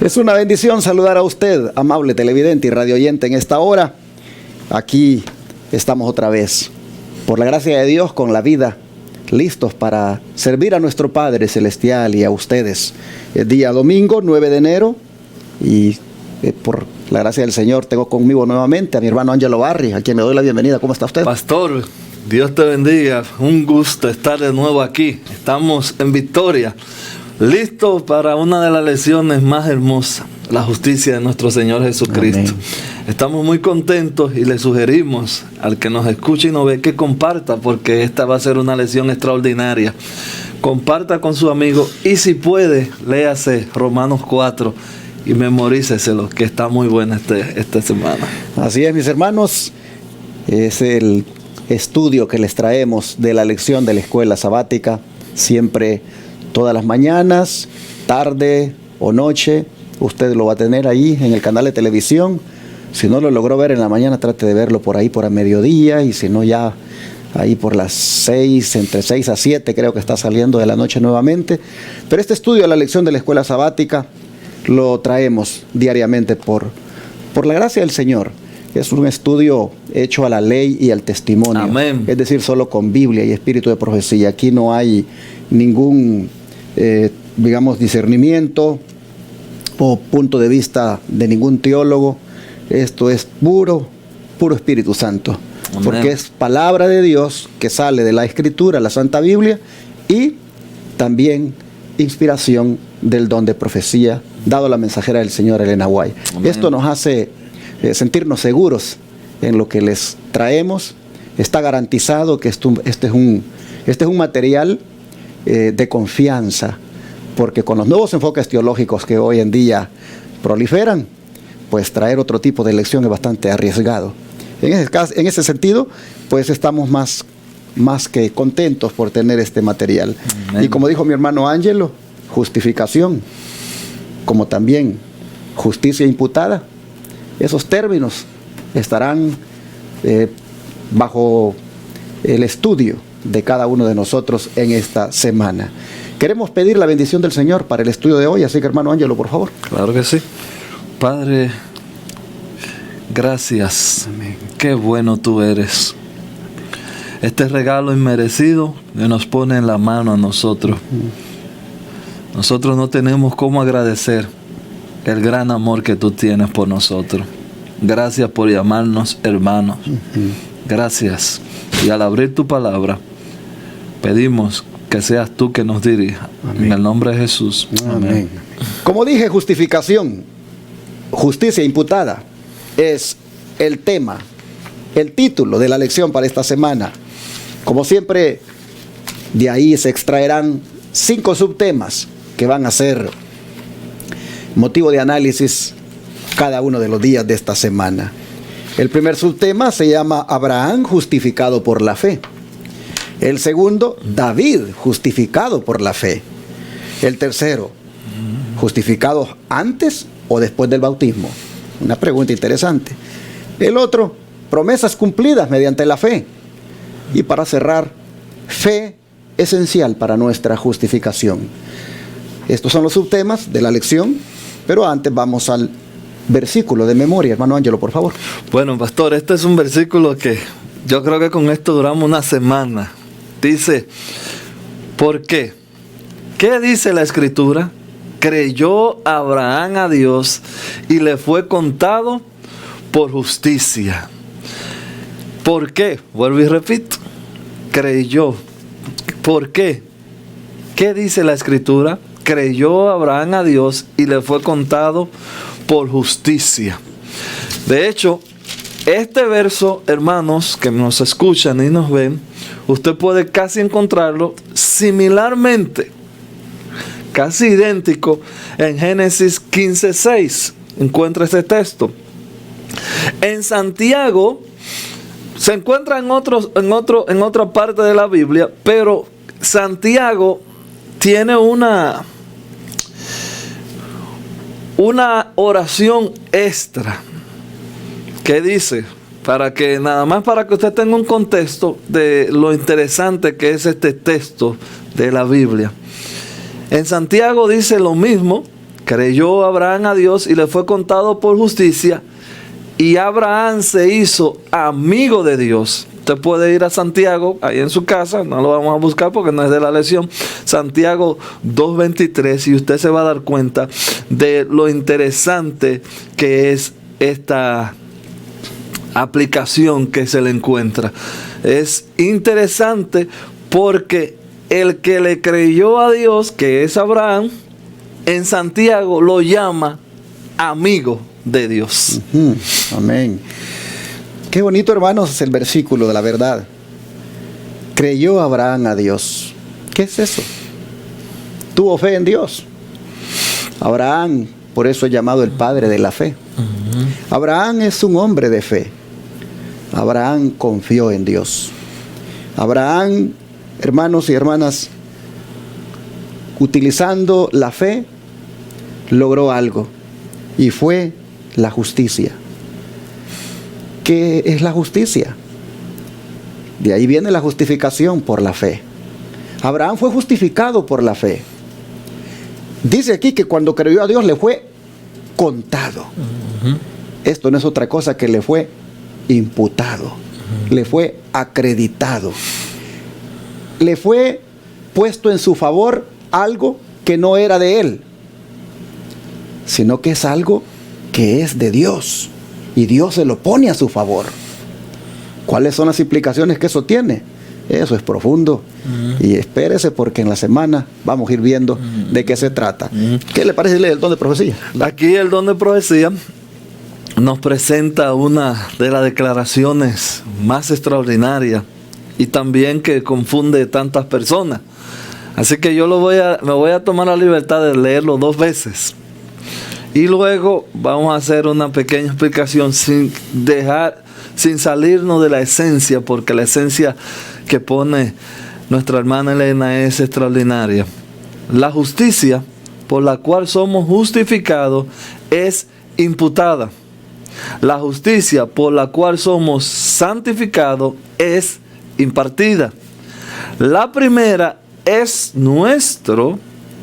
Es una bendición saludar a usted, amable televidente y radioyente, en esta hora. Aquí estamos otra vez, por la gracia de Dios, con la vida, listos para servir a nuestro Padre Celestial y a ustedes. El día domingo, 9 de enero, y por la gracia del Señor tengo conmigo nuevamente a mi hermano Ángelo Barri, a quien le doy la bienvenida. ¿Cómo está usted? Pastor, Dios te bendiga. Un gusto estar de nuevo aquí. Estamos en victoria, listos para una de las lecciones más hermosas, la justicia de nuestro Señor Jesucristo. Amén. Estamos muy contentos y le sugerimos al que nos escuche y nos ve que comparta, porque esta va a ser una lección extraordinaria. Comparta con su amigo y si puede, léase Romanos 4 y memoríceselo, que está muy buena esta semana. Así es, mis hermanos, es el estudio que les traemos de la lección de la escuela sabática, siempre todas las mañanas, tarde o noche. Usted lo va a tener ahí en el canal de televisión. Si no lo logró ver en la mañana, trate de verlo por ahí por el mediodía, y si no, ya ahí por las 6, entre 6 a 7 creo que está saliendo de la noche nuevamente. Pero este estudio de la lección de la escuela sabática lo traemos diariamente por la gracia del Señor. Es un estudio hecho a la ley y al testimonio. Amén. Es decir, solo con Biblia y espíritu de profecía. Aquí no hay ningún, discernimiento o punto de vista de ningún teólogo. Esto es puro Espíritu Santo. Amén. Porque es palabra de Dios que sale de la Escritura, la Santa Biblia, y también inspiración del don de profecía dado a la mensajera del Señor, Elena White. Amén. Esto nos hace sentirnos seguros en lo que les traemos. Está garantizado que este es un material de confianza, porque con los nuevos enfoques teológicos que hoy en día proliferan, pues traer otro tipo de lección es bastante arriesgado. En ese sentido, pues estamos más que contentos por tener este material. Amén. Y como dijo mi hermano Ángelo, justificación, como también justicia imputada, esos términos estarán bajo el estudio de cada uno de nosotros en esta semana. Queremos pedir la bendición del Señor para el estudio de hoy, así que hermano Ángelo, por favor. Claro que sí. Padre, gracias. Amén. Qué bueno tú eres. Este regalo inmerecido que nos pone en la mano a nosotros. Nosotros no tenemos cómo agradecer el gran amor que tú tienes por nosotros. Gracias por llamarnos hermanos. Gracias. Y al abrir tu palabra, pedimos que seas tú que nos dirija. Amén. En el nombre de Jesús. Amén. Como dije, justificación, justicia imputada, es el tema, el título de la lección para esta semana. Como siempre, de ahí se extraerán 5 subtemas que van a ser motivo de análisis cada uno de los días de esta semana. El primer subtema se llama Abraham justificado por la fe. El segundo, David justificado por la fe. El tercero, justificado antes o después del bautismo. Una pregunta interesante. El otro, promesas cumplidas mediante la fe. Y para cerrar, fe esencial para nuestra justificación. Estos son los subtemas de la lección, pero antes vamos al versículo de memoria. Hermano Ángelo, por favor. Bueno, pastor, este es un versículo que yo creo que con esto duramos una semana. Dice, ¿por qué? ¿Qué dice la Escritura? Creyó Abraham a Dios y le fue contado por justicia. ¿Por qué? Vuelvo y repito. Creyó. ¿Por qué? ¿Qué dice la Escritura? Creyó Abraham a Dios y le fue contado por justicia. De hecho, este verso, hermanos, que nos escuchan y nos ven, usted puede casi encontrarlo similarmente, casi idéntico, en Génesis 15:6. Encuentra este texto. En Santiago se encuentra en otra parte de la Biblia, pero Santiago tiene una oración extra que dice, para que usted tenga un contexto de lo interesante que es este texto de la Biblia. En Santiago dice lo mismo que creyó Abraham a Dios y le fue contado por justicia, y Abraham se hizo amigo de Dios. Usted puede ir a Santiago, ahí en su casa, no lo vamos a buscar porque no es de la lección, Santiago 2:23, y usted se va a dar cuenta de lo interesante que es esta aplicación que se le encuentra. Es interesante porque el que le creyó a Dios, que es Abraham, en Santiago lo llama amigo de Dios. Amén. Qué bonito, hermanos, es el versículo de la verdad. Creyó Abraham a Dios. ¿Qué es eso? Tuvo fe en Dios. Abraham, por eso es llamado el padre de la fe. Abraham es un hombre de fe. Abraham confió en Dios. Abraham, hermanos y hermanas, utilizando la fe, logró algo, y fue la justicia. ¿Qué es la justicia? De ahí viene la justificación por la fe. Abraham fue justificado por la fe. Dice aquí que cuando creyó a Dios le fue contado. Esto no es otra cosa que le fue imputado. Le fue acreditado. Le fue puesto en su favor algo que no era de él, sino que es algo que es de Dios. Y Dios se lo pone a su favor. ¿Cuáles son las implicaciones que eso tiene? Eso es profundo. Y espérese porque en la semana vamos a ir viendo de qué se trata. ¿Qué le parece el don de profecía? Aquí el don de profecía nos presenta una de las declaraciones más extraordinarias y también que confunde tantas personas. Así que yo me voy a tomar la libertad de leerlo 2 veces. Y luego vamos a hacer una pequeña explicación sin salirnos de la esencia, porque la esencia que pone nuestra hermana Elena es extraordinaria. La justicia por la cual somos justificados es imputada. La justicia por la cual somos santificados es impartida. La primera es nuestro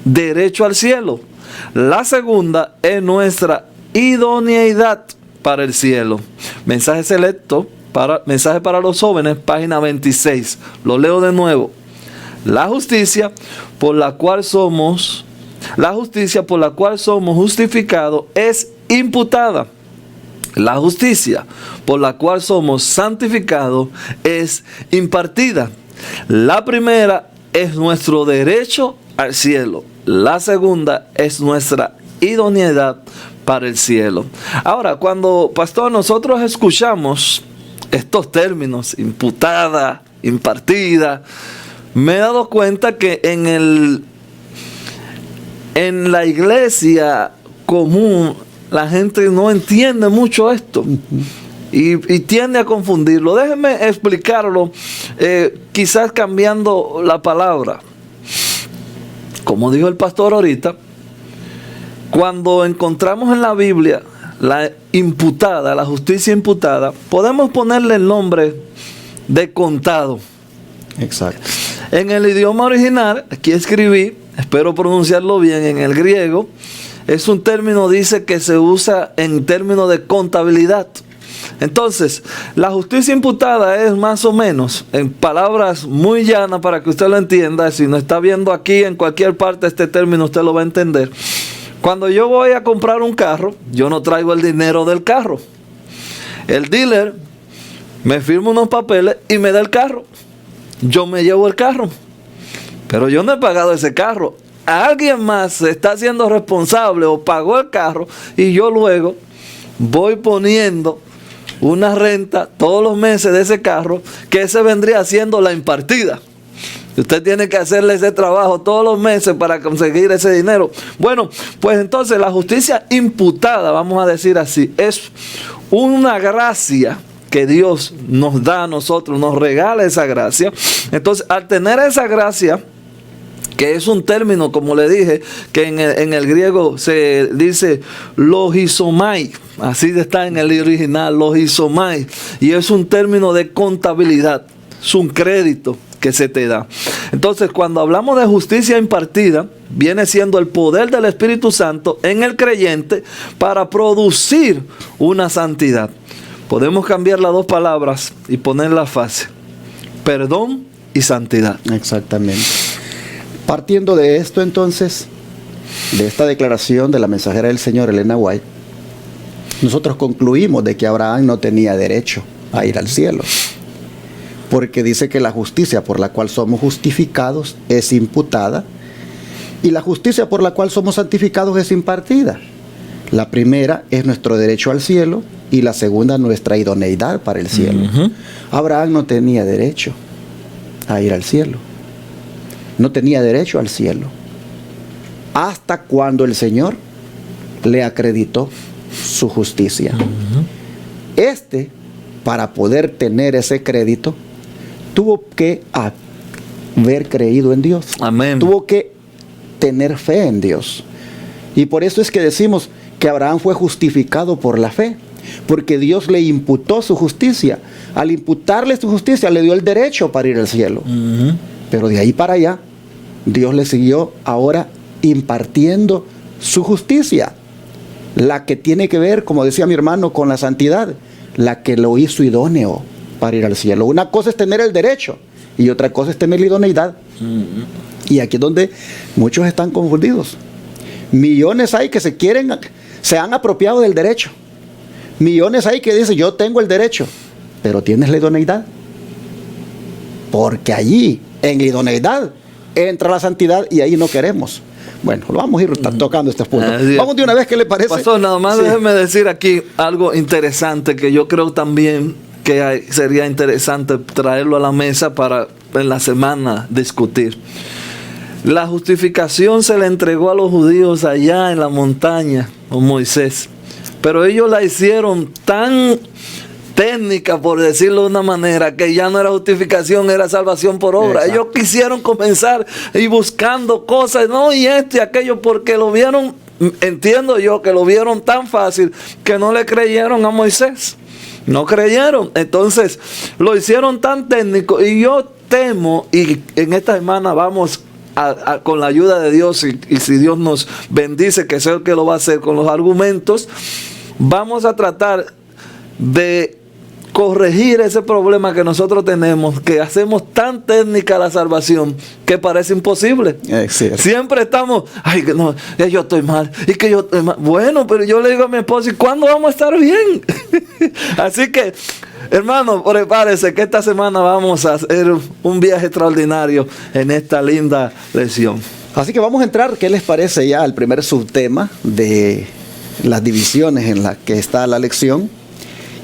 derecho al cielo. La segunda es nuestra idoneidad para el cielo. Mensaje selecto, mensaje para los jóvenes, página 26. Lo leo de nuevo. La justicia por la cual somos justificados es imputada. La justicia por la cual somos santificados es impartida. La primera es nuestro derecho al cielo. La segunda es nuestra idoneidad para el cielo. Ahora, cuando, pastor, nosotros escuchamos estos términos, imputada, impartida, me he dado cuenta que en la iglesia común la gente no entiende mucho esto. Y tiende a confundirlo. Déjenme explicarlo, quizás cambiando la palabra. Como dijo el pastor ahorita, cuando encontramos en la Biblia la imputada, la justicia imputada, podemos ponerle el nombre de contado. Exacto. En el idioma original, aquí escribí, espero pronunciarlo bien, en el griego, es un término, dice, que se usa en términos de contabilidad. Entonces, la justicia imputada es más o menos, en palabras muy llanas para que usted lo entienda, si no está viendo aquí en cualquier parte este término, usted lo va a entender. Cuando yo voy a comprar un carro, yo no traigo el dinero del carro. El dealer me firma unos papeles y me da el carro. Yo me llevo el carro, pero yo no he pagado ese carro. Alguien más se está haciendo responsable o pagó el carro y yo luego voy poniendo una renta todos los meses de ese carro, que ese vendría siendo la impartida. Usted tiene que hacerle ese trabajo todos los meses para conseguir ese dinero. Bueno, pues entonces la justicia imputada, vamos a decir así, es una gracia que Dios nos da a nosotros, nos regala esa gracia. Entonces, al tener esa gracia, que es un término, como le dije, que en el griego se dice logizomai, así está en el original, logizomai, y es un término de contabilidad, es un crédito que se te da. Entonces, cuando hablamos de justicia impartida, viene siendo el poder del Espíritu Santo en el creyente para producir una santidad. Podemos cambiar las dos palabras y ponerlas fácil: perdón y santidad. Exactamente. Partiendo de esto, entonces, de esta declaración de la mensajera del Señor, Elena White, nosotros concluimos de que Abraham no tenía derecho a ir al cielo, porque dice que la justicia por la cual somos justificados es imputada y la justicia por la cual somos santificados es impartida. La primera es nuestro derecho al cielo y la segunda nuestra idoneidad para el cielo. Abraham no tenía derecho a ir al cielo, no tenía derecho al cielo, hasta cuando el Señor le acreditó su justicia. Para poder tener ese crédito, tuvo que haber creído en Dios. Amén. Tuvo que tener fe en Dios. Y por eso es que decimos que Abraham fue justificado por la fe, porque Dios le imputó su justicia. Al imputarle su justicia, le dio el derecho para ir al cielo. Pero de ahí para allá, Dios le siguió ahora impartiendo su justicia, la que tiene que ver, como decía mi hermano, con la santidad, la que lo hizo idóneo para ir al cielo. Una cosa es tener el derecho y otra cosa es tener la idoneidad. Y aquí es donde muchos están confundidos. Millones hay que se han apropiado del derecho. Millones hay que dicen: yo tengo el derecho, pero ¿tienes la idoneidad? Porque allí, en la idoneidad, entra la santidad y ahí no queremos. Bueno, lo vamos a ir tocando estos puntos. Vamos de una vez, ¿qué le parece? Pastor, nada más déjeme decir aquí algo interesante que yo creo también que sería interesante traerlo a la mesa para en la semana discutir. La justificación se le entregó a los judíos allá en la montaña con Moisés, pero ellos la hicieron tan técnica, por decirlo de una manera, que ya no era justificación, era salvación por obra. Exacto. Ellos quisieron comenzar y buscando cosas, no, y esto y aquello, porque lo vieron, entiendo yo, que lo vieron tan fácil que no le creyeron a Moisés. No creyeron. Entonces, lo hicieron tan técnico, y yo temo, y en esta semana vamos con la ayuda de Dios, y si Dios nos bendice, que sea el que lo va a hacer con los argumentos, vamos a tratar de corregir ese problema que nosotros tenemos, que hacemos tan técnica la salvación que parece imposible. Siempre estamos, ay, que no, yo estoy mal, y que yo estoy mal. Bueno, pero yo le digo a mi esposa: ¿y cuándo vamos a estar bien? Así que, hermano, prepárese que esta semana vamos a hacer un viaje extraordinario en esta linda lección. Así que vamos a entrar, ¿qué les parece ya al primer subtema de las divisiones en las que está la lección?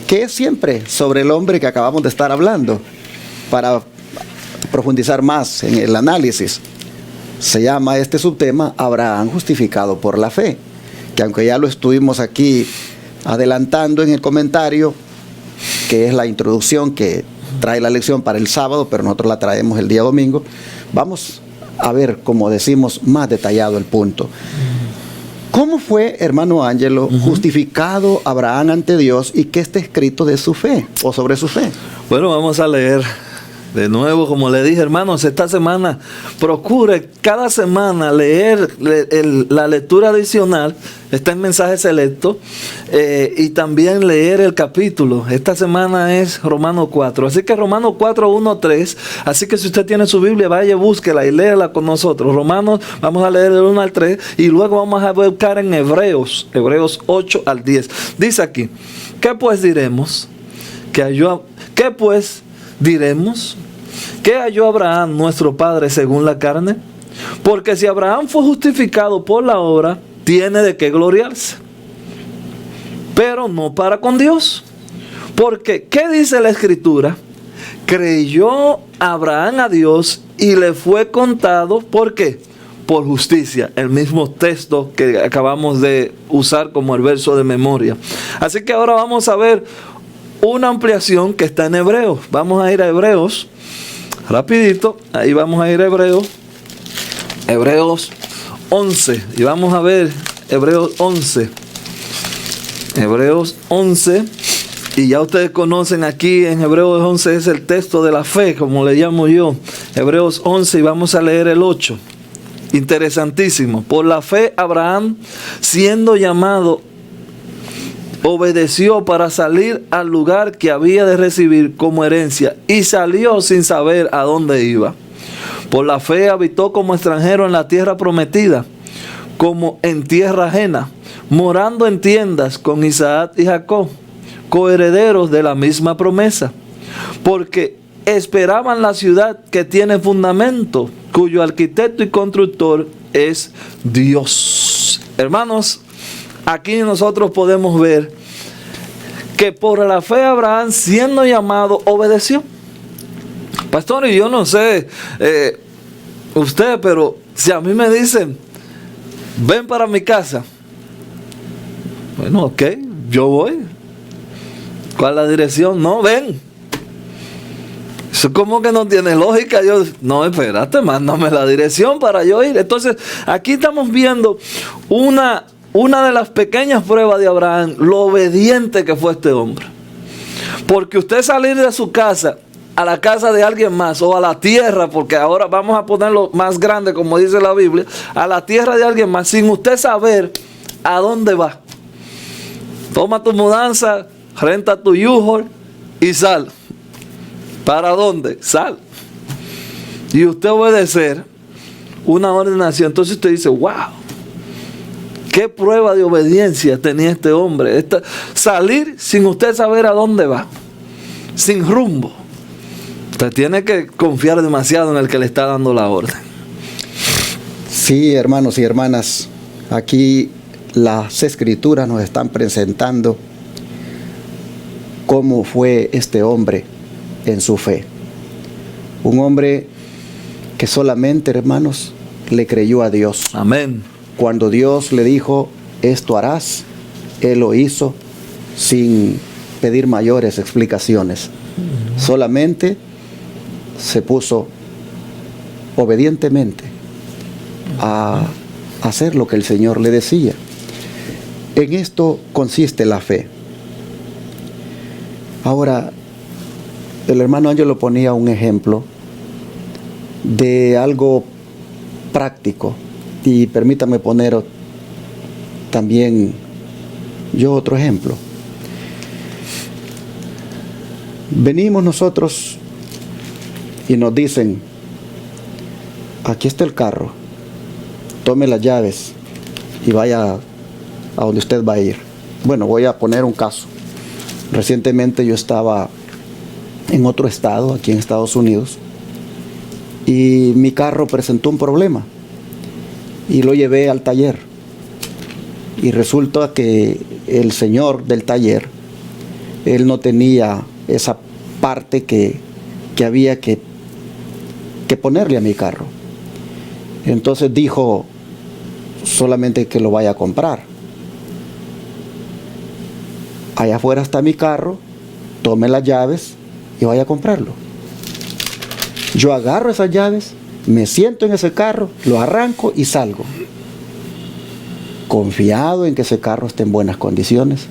Que es siempre sobre el hombre que acabamos de estar hablando, para profundizar más en el análisis. Se llama este subtema Abraham justificado por la fe, que aunque ya lo estuvimos aquí adelantando en el comentario, que es la introducción que trae la lección para el sábado, pero nosotros la traemos el día domingo, vamos a ver, como decimos, más detallado el punto. ¿Cómo fue, hermano Ángelo, justificado Abraham ante Dios, y qué está escrito de su fe o sobre su fe? Bueno, vamos a leer de nuevo, como le dije, hermanos, esta semana procure cada semana leer la lectura adicional, está en mensaje selecto, y también leer el capítulo. Esta semana es Romanos 4, así que Romanos 4, 1, 3, así que si usted tiene su Biblia, vaya, búsquela y léela con nosotros. Romanos, vamos a leer del 1 al 3, y luego vamos a buscar en Hebreos 8 al 10. Dice aquí: ¿qué pues diremos? ¿Qué pues diremos? ¿Qué halló Abraham, nuestro padre, según la carne? Porque si Abraham fue justificado por la obra, tiene de qué gloriarse, pero no para con Dios. Porque, ¿qué dice la Escritura? Creyó Abraham a Dios y le fue contado, ¿por qué? Por justicia. El mismo texto que acabamos de usar como el verso de memoria. Así que ahora vamos a ver una ampliación que está en Hebreos. Vamos a ir a Hebreos rapidito, ahí vamos a ir a Hebreos 11, y vamos a ver Hebreos 11, y ya ustedes conocen aquí en Hebreos 11 es el texto de la fe, como le llamo yo, Hebreos 11 y vamos a leer el 8. Interesantísimo. Por la fe Abraham, siendo llamado, obedeció para salir al lugar que había de recibir como herencia y salió sin saber a dónde iba. Por la fe habitó como extranjero en la tierra prometida, como en tierra ajena, morando en tiendas con Isaac y Jacob, coherederos de la misma promesa, porque esperaban la ciudad que tiene fundamento, cuyo arquitecto y constructor es Dios. Hermanos, aquí nosotros podemos ver que por la fe Abraham, siendo llamado, obedeció. Pastor, y yo no sé usted, pero si a mí me dicen, ven para mi casa, bueno, ok, yo voy. ¿Cuál es la dirección? No, ven. Eso como que no tiene lógica. Yo, no, espérate, mándame la dirección para yo ir. Entonces, aquí estamos viendo una de las pequeñas pruebas de Abraham, lo obediente que fue este hombre. Porque usted salir de su casa a la casa de alguien más, o a la tierra, porque ahora vamos a ponerlo más grande, como dice la Biblia, a la tierra de alguien más, sin usted saber a dónde va. Toma tu mudanza, renta tu U-Haul y sal. ¿Para dónde? Sal. Y usted obedecer una ordenación. Entonces usted dice, wow, qué prueba de obediencia tenía este hombre. Salir sin usted saber a dónde va, sin rumbo. Usted tiene que confiar demasiado en el que le está dando la orden. Sí, hermanos y hermanas, aquí las escrituras nos están presentando cómo fue este hombre en su fe. Un hombre que solamente, hermanos, le creyó a Dios. Amén. Cuando Dios le dijo, esto harás, él lo hizo sin pedir mayores explicaciones. Solamente se puso obedientemente a hacer lo que el Señor le decía. En esto consiste la fe. Ahora, el hermano Ángelo ponía un ejemplo de algo práctico, y permítame poner también yo otro ejemplo. Venimos nosotros y nos dicen, aquí está el carro, tome las llaves y vaya a donde usted va a ir. Bueno, voy a poner un caso. Recientemente yo estaba en otro estado, aquí en Estados Unidos, y mi carro presentó un problema y lo llevé al taller, y resulta que el señor del taller, él no tenía esa parte que había que ponerle a mi carro. Entonces dijo solamente que lo vaya a comprar. Allá afuera está mi carro, tome las llaves y vaya a comprarlo. Yo agarro esas llaves, me siento en ese carro, lo arranco y salgo, confiado en que ese carro esté en buenas condiciones,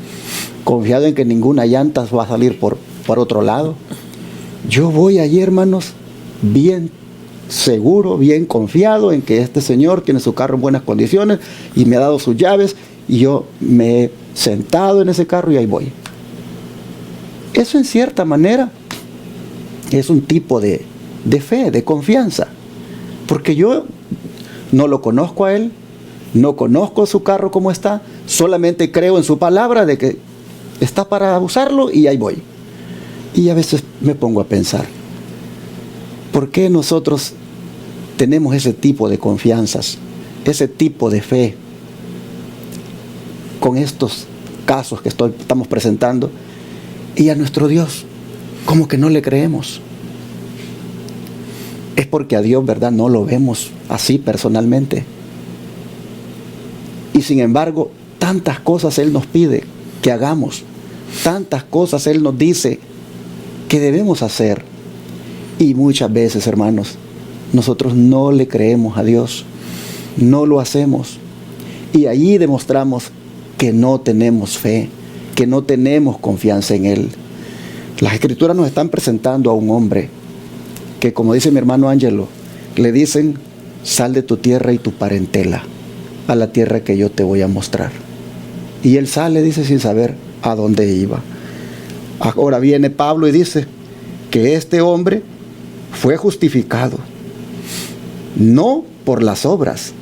confiado en que ninguna llanta va a salir por otro lado. Yo voy allí, hermanos, bien seguro, bien confiado en que este señor tiene su carro en buenas condiciones y me ha dado sus llaves, y yo me he sentado en ese carro y ahí voy. Eso, en cierta manera, es un tipo de fe, de confianza, porque yo no lo conozco a él, no conozco su carro como está, solamente creo en su palabra de que está para usarlo y ahí voy. Y a veces me pongo a pensar, ¿por qué nosotros tenemos ese tipo de confianzas, ese tipo de fe con estos casos que estamos presentando, y a nuestro Dios como que no le creemos? Es porque a Dios, ¿verdad?, no lo vemos así personalmente. Y sin embargo, tantas cosas Él nos pide que hagamos, tantas cosas Él nos dice que debemos hacer. Y muchas veces, hermanos, nosotros no le creemos a Dios, no lo hacemos. Y allí demostramos que no tenemos fe, que no tenemos confianza en Él. Las Escrituras nos están presentando a un hombre que, como dice mi hermano Ángelo, le dicen, sal de tu tierra y tu parentela a la tierra que yo te voy a mostrar. Y él sale, dice, sin saber a dónde iba. Ahora viene Pablo y dice que este hombre fue justificado, no por las obras,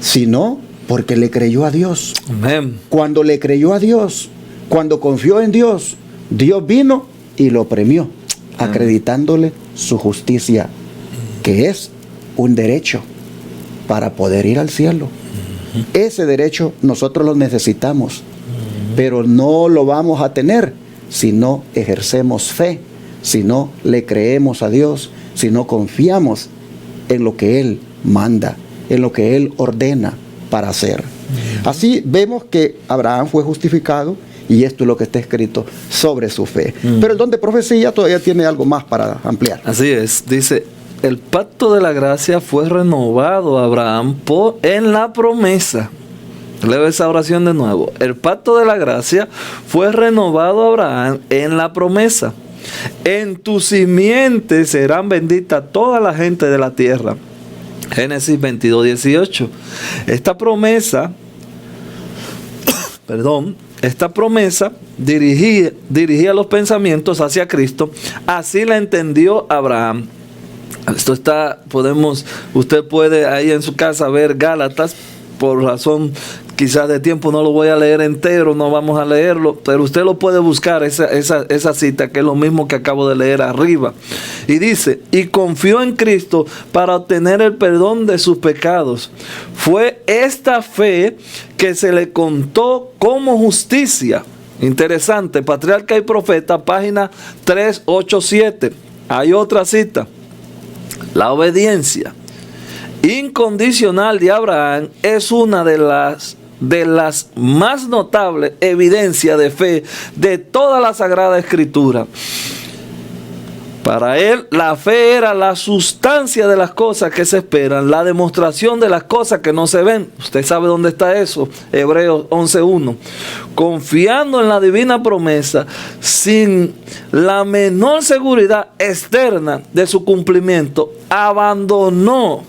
sino porque le creyó a Dios. Amén. Cuando le creyó a Dios, cuando confió en Dios, Dios vino y lo premió, acreditándole su justicia, que es un derecho para poder ir al cielo. Ese derecho nosotros lo necesitamos, pero no lo vamos a tener si no ejercemos fe, si no le creemos a Dios, si no confiamos en lo que Él manda, en lo que Él ordena para hacer. Así vemos que Abraham fue justificado, y esto es lo que está escrito sobre su fe. Pero el don de profecía todavía tiene algo más para ampliar. Así es, dice, el pacto de la gracia fue renovado a Abraham en la promesa. Leo esa oración de nuevo. El pacto de la gracia fue renovado a Abraham en la promesa. En tu simiente serán benditas toda la gente de la tierra. Génesis 22:18. Esta promesa dirigía los pensamientos hacia Cristo. Así la entendió Abraham. Esto está, usted puede ahí en su casa ver Gálatas. Por razón quizás de tiempo no lo voy a leer entero, no vamos a leerlo, pero usted lo puede buscar, esa cita, que es lo mismo que acabo de leer arriba. Y dice, y confió en Cristo para obtener el perdón de sus pecados. Fue esta fe que se le contó como justicia. Interesante, Patriarca y Profeta, página 387. Hay otra cita. La obediencia incondicional de Abraham es una de las más notables evidencias de fe de toda la Sagrada Escritura. Para él, la fe era la sustancia de las cosas que se esperan, la demostración de las cosas que no se ven. Usted sabe dónde está eso, Hebreos 11:1. Confiando en la divina promesa, sin la menor seguridad externa de su cumplimiento, abandonó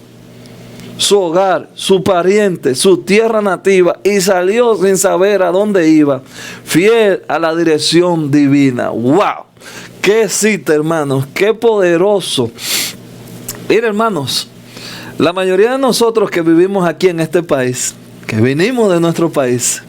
su hogar, su pariente, su tierra nativa y salió sin saber a dónde iba, fiel a la dirección divina. ¡Wow! ¡Qué cita, hermanos! ¡Qué poderoso! Mira, hermanos, la mayoría de nosotros que vivimos aquí en este país, que venimos de nuestro país,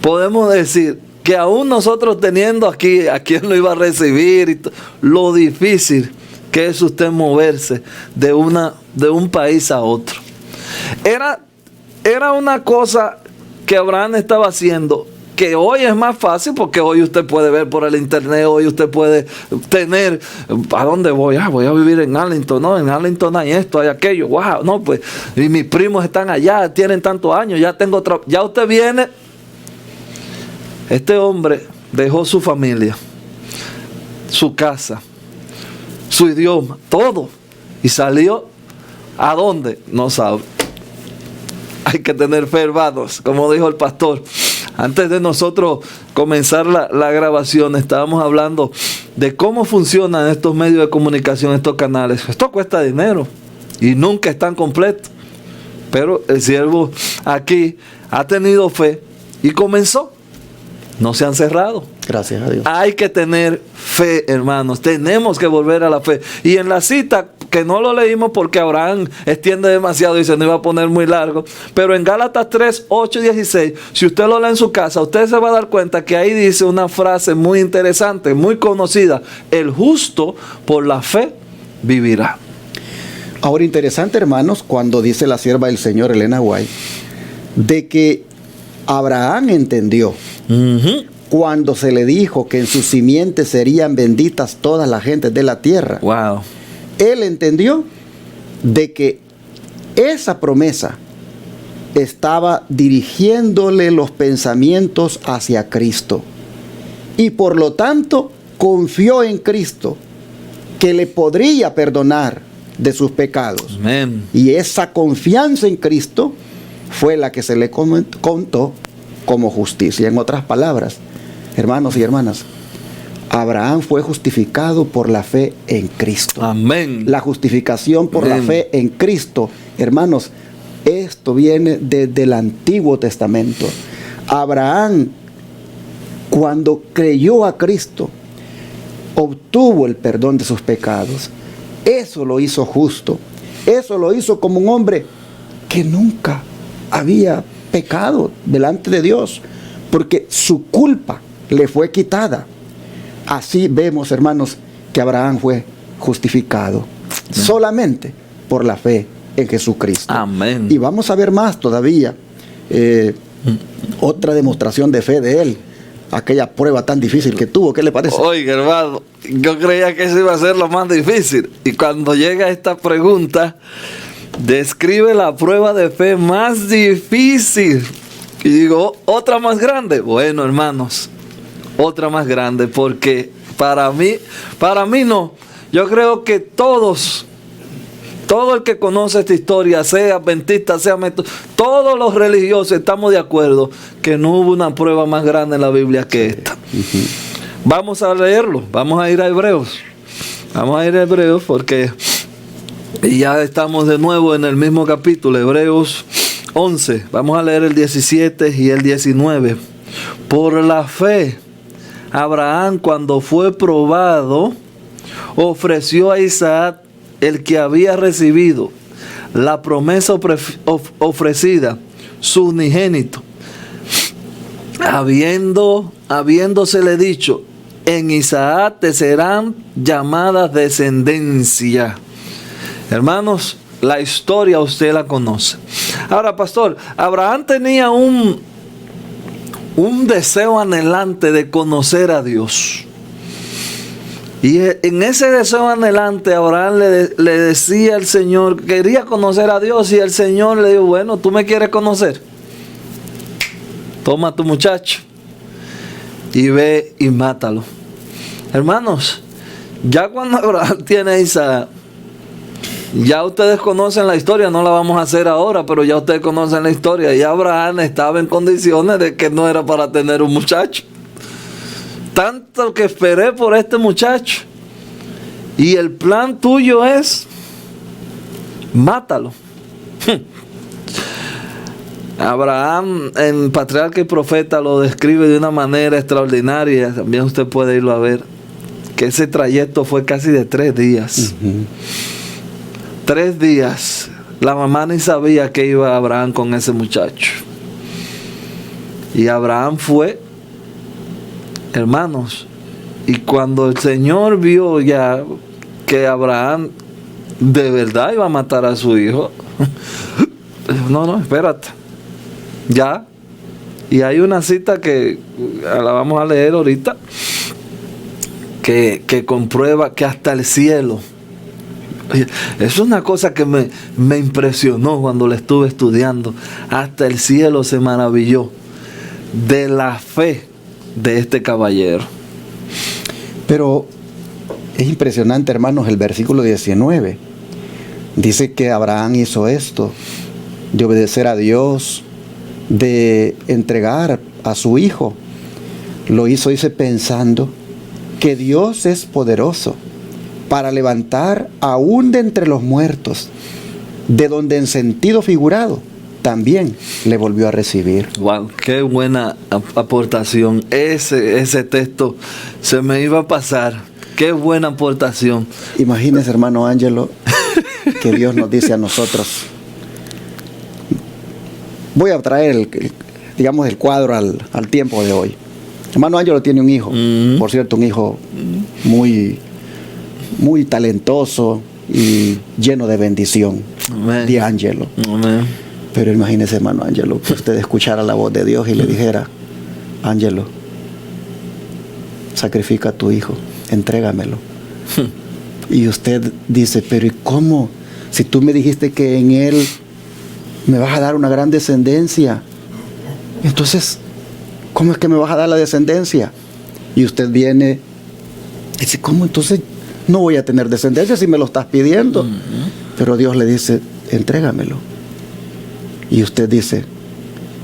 podemos decir que aún nosotros teniendo aquí a quien lo iba a recibir, lo difícil que es usted moverse de un país a otro. Era una cosa que Abraham estaba haciendo, que hoy es más fácil, porque hoy usted puede ver por el internet, hoy usted puede tener, ¿a dónde voy? Voy a vivir en Arlington, ¿no? En Arlington hay esto, hay aquello, wow, no, pues, y mis primos están allá, tienen tantos años, ya usted viene. Este hombre dejó su familia, su casa, su idioma, todo, y salió. ¿A dónde? No sabe. Hay que tener fe, hermanos, como dijo el pastor. Antes de nosotros comenzar la grabación, estábamos hablando de cómo funcionan estos medios de comunicación, estos canales. Esto cuesta dinero y nunca están completos. Pero el siervo aquí ha tenido fe y comenzó. No se han cerrado. Gracias a Dios. Hay que tener fe, hermanos. Tenemos que volver a la fe. Y en la cita, que no lo leímos porque Abraham extiende demasiado y se nos iba a poner muy largo, pero en Gálatas 3, 8 y 16, si usted lo lee en su casa, usted se va a dar cuenta que ahí dice una frase muy interesante, muy conocida: el justo por la fe vivirá. Ahora, interesante, hermanos, cuando dice la sierva del Señor, Elena White, de que Abraham entendió cuando se le dijo que en su simiente serían benditas todas las gentes de la tierra. Wow. Él entendió de que esa promesa estaba dirigiéndole los pensamientos hacia Cristo. Y por lo tanto, confió en Cristo, que le podría perdonar de sus pecados. Amén. Y esa confianza en Cristo fue la que se le contó como justicia. En otras palabras, hermanos y hermanas, Abraham fue justificado por la fe en Cristo. Amén. La justificación por Amén. la fe en Cristo. Hermanos, esto viene desde el Antiguo Testamento. Abraham, cuando creyó a Cristo, obtuvo el perdón de sus pecados. Eso lo hizo justo. Eso lo hizo como un hombre que nunca había pecado delante de Dios, porque su culpa le fue quitada. Así vemos, hermanos, que Abraham fue justificado solamente por la fe en Jesucristo. Amén. Y vamos a ver más todavía. Otra demostración de fe de él. Aquella prueba tan difícil que tuvo. ¿Qué le parece? Oiga, hermano, yo creía que eso iba a ser lo más difícil. Y cuando llega esta pregunta, describe la prueba de fe más difícil. Y digo, ¿otra más grande? Bueno, hermanos, otra más grande, porque para mí no. Yo creo que todo el que conoce esta historia, sea adventista, sea metódico, todos los religiosos estamos de acuerdo que no hubo una prueba más grande en la Biblia que esta. Vamos a leerlo, vamos a ir a Hebreos. Vamos a ir a Hebreos porque ya estamos de nuevo en el mismo capítulo, Hebreos 11. Vamos a leer el 17 y el 19. Por la fe, Abraham, cuando fue probado, ofreció a Isaac, el que había recibido la promesa ofrecida, su unigénito, habiéndosele dicho, en Isaac te serán llamadas descendencia. Hermanos, la historia usted la conoce. Ahora, pastor, Abraham tenía un deseo anhelante de conocer a Dios. Y en ese deseo anhelante, Abraham le decía al Señor, quería conocer a Dios, y el Señor le dijo, bueno, ¿tú me quieres conocer? Toma a tu muchacho y ve y mátalo. Hermanos, ya cuando Abraham tiene a Isaac, ya ustedes conocen la historia, no la vamos a hacer ahora, pero ya ustedes conocen la historia. Y Abraham estaba en condiciones de que no era para tener un muchacho. Tanto que esperé por este muchacho. Y el plan tuyo es, mátalo. Abraham, en Patriarca y Profeta, lo describe de una manera extraordinaria. También usted puede irlo a ver. Que ese trayecto fue casi de 3 días. 3 días. La mamá ni sabía que iba Abraham con ese muchacho. Y Abraham fue, hermanos, y cuando el Señor vio ya que Abraham de verdad iba a matar a su hijo, no, espérate, ya. Y hay una cita que la vamos a leer ahorita, que comprueba que hasta el cielo, es una cosa que me impresionó cuando la estuve estudiando, hasta el cielo se maravilló de la fe de este caballero. Pero es impresionante, hermanos, el versículo 19. Dice que Abraham hizo esto, de obedecer a Dios, de entregar a su hijo. Lo hizo, dice, pensando que Dios es poderoso para levantar aún de entre los muertos, de donde en sentido figurado también le volvió a recibir. Wow, qué buena aportación. Ese texto se me iba a pasar. Qué buena aportación. Imagínese, hermano Ángelo, que Dios nos dice a nosotros. Voy a traer el cuadro al tiempo de hoy. Hermano Ángelo tiene un hijo, por cierto, un hijo muy talentoso y lleno de bendición. Amén. De Ángelo. Amén. Pero imagínese, hermano Ángelo, que usted escuchara la voz de Dios y le dijera, Ángelo, sacrifica a tu hijo, entrégamelo. Y usted dice, pero ¿y cómo? Si tú me dijiste que en él me vas a dar una gran descendencia, entonces, ¿cómo es que me vas a dar la descendencia? Y usted viene y dice, ¿cómo entonces no voy a tener descendencia si me lo estás pidiendo? Pero Dios le dice, entrégamelo. Y usted dice,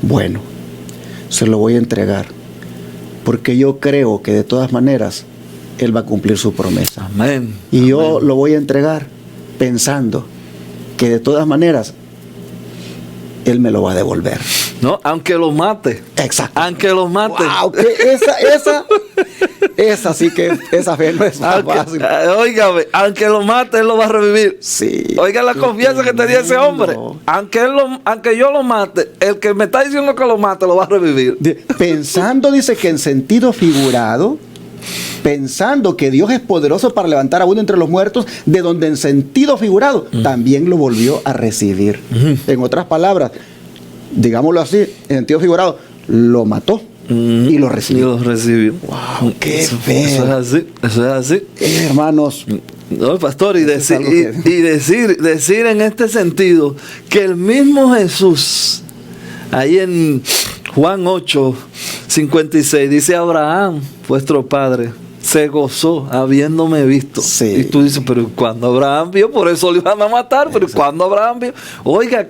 bueno, se lo voy a entregar, porque yo creo que de todas maneras Él va a cumplir su promesa. Amén. Y yo lo voy a entregar pensando que de todas maneras Él me lo va a devolver. No, aunque lo mate. Exacto. Aunque lo mate. Wow, que esa sí que esa fe no es más fácil. Óigame, aunque lo mate, Él lo va a revivir. Sí. Oiga la confianza que tenía ese hombre. Aunque yo lo mate, el que me está diciendo que lo mate, lo va a revivir. Pensando, dice que en sentido figurado, pensando que Dios es poderoso para levantar a uno entre los muertos, de donde en sentido figurado también lo volvió a recibir. En otras palabras, digámoslo así, en sentido figurado, lo mató y lo recibió. Y lo recibió. Wow, qué fe. Eso es así, eso es así. Hermanos. No, pastor, y decir en este sentido que el mismo Jesús, ahí en Juan 8:56, dice: Abraham, vuestro padre, se gozó habiéndome visto. Sí. Y tú dices, pero cuando Abraham vio, por eso lo iban a matar, pero cuando Abraham vio, oiga,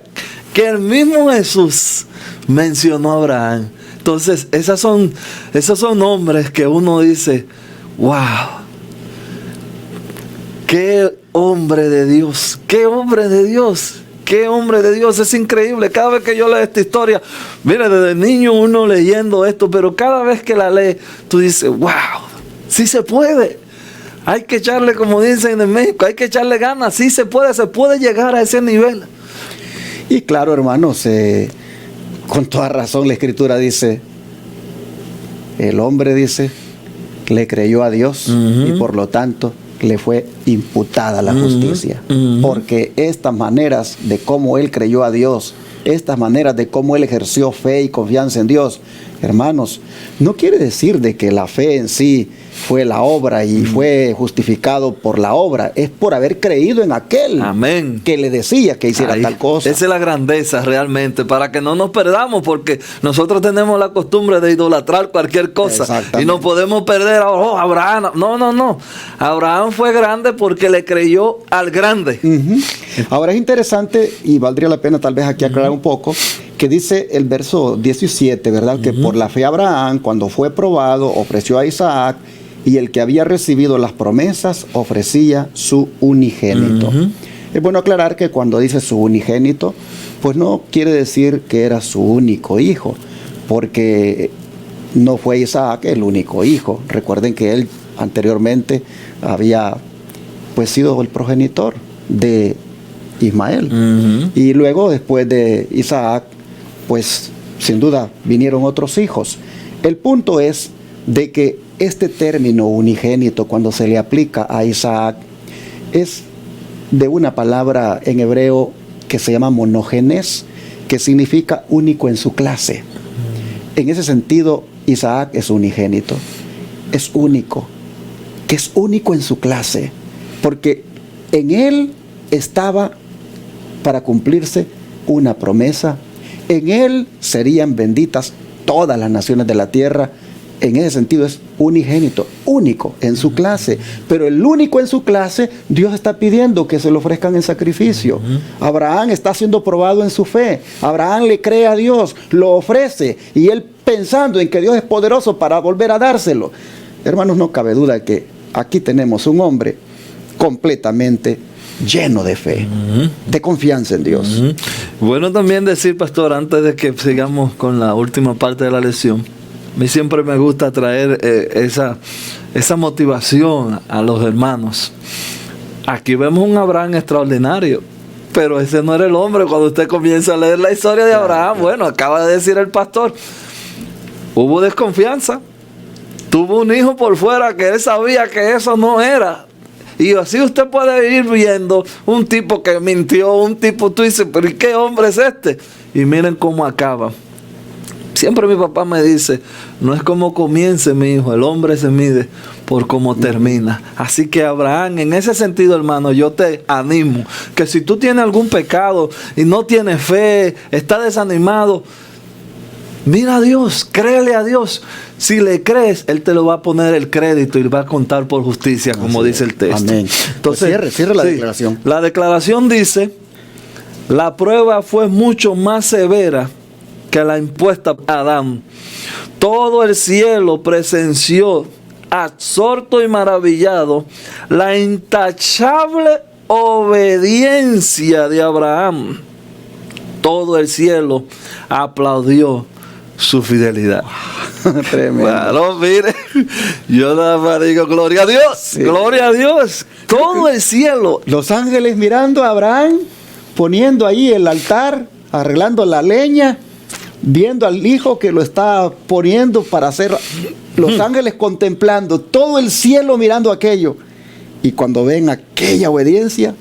que el mismo Jesús mencionó a Abraham. Entonces, esos son nombres que uno dice, wow, qué hombre de Dios, qué hombre de Dios. Qué hombre de Dios, es increíble. Cada vez que yo leo esta historia, mire, desde niño uno leyendo esto, pero cada vez que la lee, tú dices, wow, sí se puede. Hay que echarle, como dicen en México, hay que echarle ganas, sí se puede llegar a ese nivel. Y claro, hermanos, con toda razón la Escritura dice, el hombre dice, le creyó a Dios y por lo tanto le fue imputada la justicia. Porque estas maneras de cómo él creyó a Dios, estas maneras de cómo él ejerció fe y confianza en Dios, hermanos, no quiere decir de que la fe en sí fue la obra y fue justificado por la obra, es por haber creído en aquel Amén. Que le decía que hiciera tal cosa. Esa es la grandeza realmente, para que no nos perdamos, porque nosotros tenemos la costumbre de idolatrar cualquier cosa y nos podemos perder. Oh, Abraham, no. Abraham fue grande porque le creyó al grande. Ahora es interesante y valdría la pena tal vez aquí aclarar un poco, que dice el verso 17, ¿verdad? Que por la fe Abraham, cuando fue probado, ofreció a Isaac, y el que había recibido las promesas ofrecía su unigénito. Es bueno aclarar que cuando dice su unigénito, pues no quiere decir que era su único hijo, porque no fue Isaac el único hijo. Recuerden que él anteriormente había pues sido el progenitor de Ismael. Y luego, después de Isaac, pues sin duda vinieron otros hijos. El punto es de que este término unigénito, cuando se le aplica a Isaac, es de una palabra en hebreo que se llama monógenes, que significa único en su clase. En ese sentido, Isaac es unigénito, es único, que es único en su clase, porque en él estaba para cumplirse una promesa. En él serían benditas todas las naciones de la tierra. En ese sentido es unigénito, único en su clase. Pero el único en su clase, Dios está pidiendo que se lo ofrezcan en sacrificio. Abraham está siendo probado en su fe. Abraham le cree a Dios, lo ofrece, y él pensando en que Dios es poderoso para volver a dárselo. Hermanos, no cabe duda que aquí tenemos un hombre completamente lleno de fe, de confianza en Dios. Bueno, también decir, pastor, antes de que sigamos con la última parte de la lección, a mí siempre me gusta traer esa motivación a los hermanos. Aquí vemos un Abraham extraordinario, pero ese no era el hombre. Cuando usted comienza a leer la historia de Abraham, bueno, acaba de decir el pastor, hubo desconfianza, tuvo un hijo por fuera que él sabía que eso no era. Y así usted puede ir viendo un tipo que mintió, un tipo, tú dices, pero ¿y qué hombre es este? Y miren cómo acaba. Siempre mi papá me dice, no es como comience, mi hijo, el hombre se mide por cómo termina. Así que Abraham, en ese sentido, hermano, yo te animo, que si tú tienes algún pecado y no tienes fe, estás desanimado, mira a Dios, créele a Dios. Si le crees, Él te lo va a poner el crédito y va a contar por justicia, como dice el texto. Amén. Entonces, pues cierre la declaración. La declaración dice, la prueba fue mucho más severa que la impuesta a Adán. Todo el cielo presenció absorto y maravillado la intachable obediencia de Abraham. Todo el cielo aplaudió su fidelidad. Tremendo. Bueno, mire, yo nada más digo gloria a Dios, sí. Gloria a Dios. Todo el cielo. Los ángeles mirando a Abraham, poniendo ahí el altar, arreglando la leña, viendo al hijo que lo está poniendo para hacer. Los ángeles contemplando, todo el cielo mirando aquello. Y cuando ven aquella obediencia,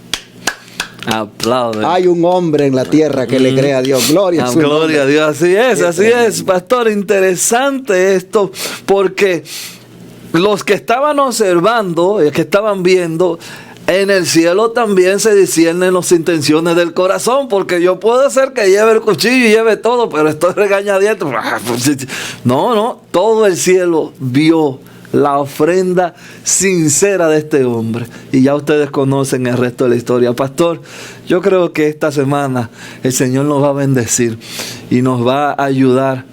aplauden. Hay un hombre en la tierra que le cree a Dios. Gloria a su nombre. Gloria a Dios. Así es, pastor. Interesante esto, porque los que estaban observando, que estaban viendo, en el cielo también se disciernen las intenciones del corazón, porque yo puedo hacer que lleve el cuchillo y lleve todo, pero estoy regañadiento. No, todo el cielo vio la ofrenda sincera de este hombre. Y ya ustedes conocen el resto de la historia. Pastor, yo creo que esta semana el Señor nos va a bendecir y nos va a ayudar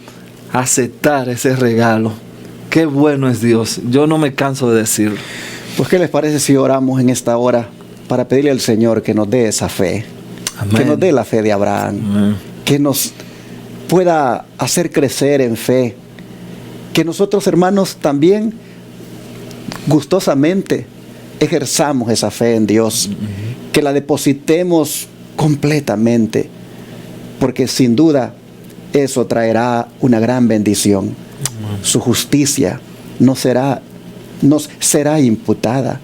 a aceptar ese regalo. Qué bueno es Dios. Yo no me canso de decirlo. Pues, ¿qué les parece si oramos en esta hora para pedirle al Señor que nos dé esa fe? Amén. Que nos dé la fe de Abraham. Amén. Que nos pueda hacer crecer en fe. Que nosotros, hermanos, también gustosamente ejerzamos esa fe en Dios, que la depositemos completamente, porque sin duda eso traerá una gran bendición. Su justicia nos será imputada,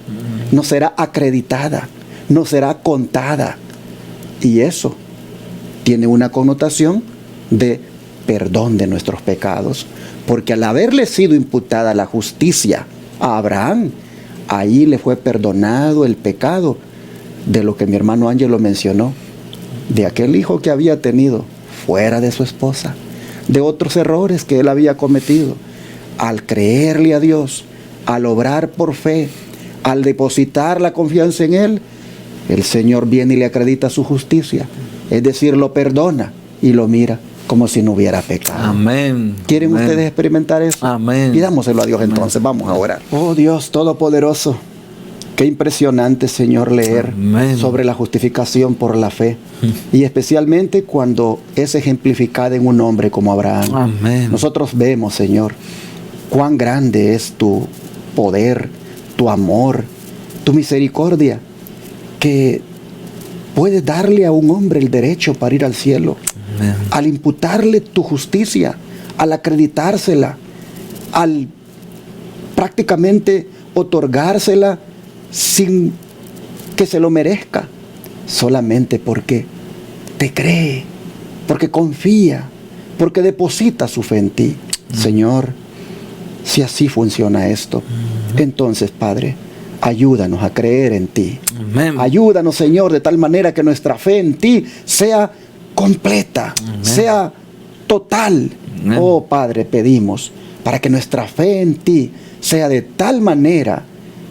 nos será acreditada, nos será contada, y eso tiene una connotación de perdón de nuestros pecados, porque al haberle sido imputada la justicia a Abraham, ahí le fue perdonado el pecado de lo que mi hermano Ángelo mencionó, de aquel hijo que había tenido fuera de su esposa, de otros errores que él había cometido. Al creerle a Dios, al obrar por fe, al depositar la confianza en Él, el Señor viene y le acredita su justicia, es decir, lo perdona y lo mira como si no hubiera pecado. Amén. ¿Quieren Amén. ustedes experimentar eso? Amén. Pidámoselo a Dios entonces. Amén. Vamos a orar. Oh Dios Todopoderoso, qué impresionante, Señor, leer Amén. Sobre la justificación por la fe. Y especialmente cuando es ejemplificada en un hombre como Abraham. Amén. Nosotros vemos, Señor, cuán grande es tu poder, tu amor, tu misericordia, que puedes darle a un hombre el derecho para ir al cielo. Amén. Al imputarle tu justicia, al acreditársela, al prácticamente otorgársela sin que se lo merezca, solamente porque te cree, porque confía, porque deposita su fe en ti. Señor, si así funciona esto, entonces, Padre, ayúdanos a creer en ti. Amén. Ayúdanos, Señor, de tal manera que nuestra fe en ti sea completa, Amén. Sea total. Amén. Oh, Padre, pedimos para que nuestra fe en ti sea de tal manera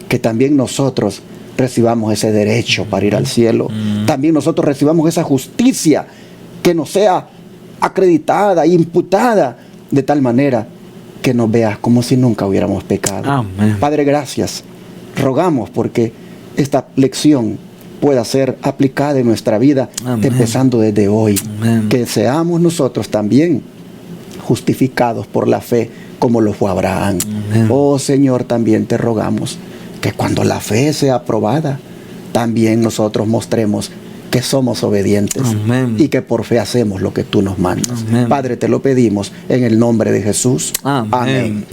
que también nosotros recibamos ese derecho para ir al cielo. También nosotros recibamos esa justicia que nos sea acreditada, imputada, de tal manera que nos veas como si nunca hubiéramos pecado. Amén. Padre, gracias. Rogamos porque esta lección pueda ser aplicada en nuestra vida, Amén. Empezando desde hoy. Amén. Que seamos nosotros también justificados por la fe como lo fue Abraham. Amén. Oh Señor, también te rogamos que cuando la fe sea aprobada, también nosotros mostremos que somos obedientes. Amén. Y que por fe hacemos lo que tú nos mandas. Amén. Padre, te lo pedimos en el nombre de Jesús. Amén. Amén.